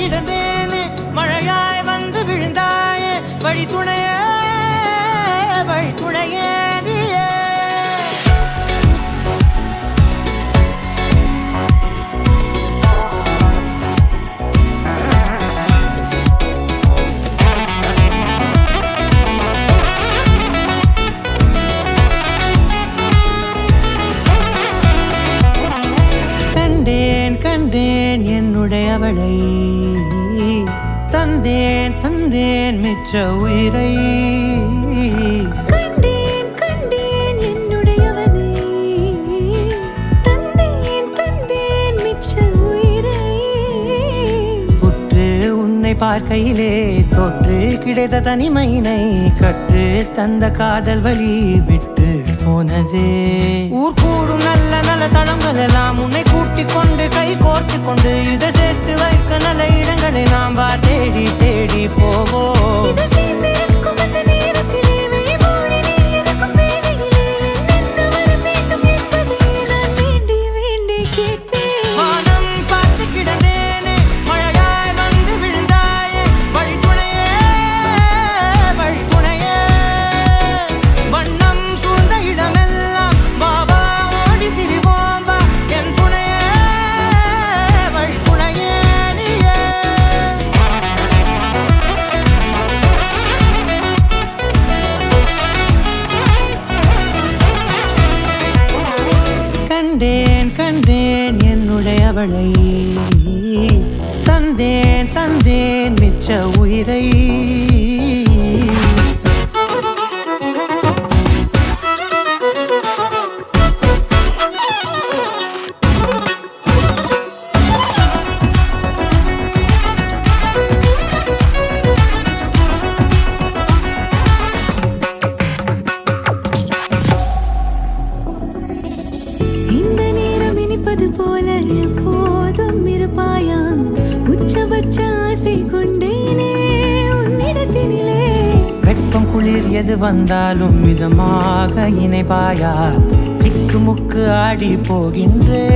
கிடந்தேனே மழையாய் வந்து விழுந்தாயே வழி துணையே நீயே கண்டேன் என்னுடையவளை தந்தேன் மிச்ச உயிரை கண்டேன் என்னுடையவனை தந்தேன் மிச்ச உயிரை உற்று உன்னை பார்க்கையிலே தொற்று கிடைத்த தனிமையினை கற்று தந்த காதல் வழி விட்டு போனதே ஊர் கூடும் நல்ல நல்ல தளங்கள் எல்லாம் உன்னை கூட்டிக் கொண்டு கை கோர்த்து கொண்டு இதை சேர்த்து வைக்க நல்ல இடங்களை நாம் தேடி தேடி போவோம் கண்டேன் என்னுடையவளை தந்தேன் மிச்ச உயிரை போல எப்போதும் இருப்பாயா உச்சபட்ச ஆசை கொண்டேனே உன்னிடத்தினிலே வெப்பம் குளிர் எது வந்தாலும் மிதமாக இணைப்பாயா திக்கு முக்கு ஆடி போகின்றே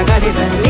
Gari sa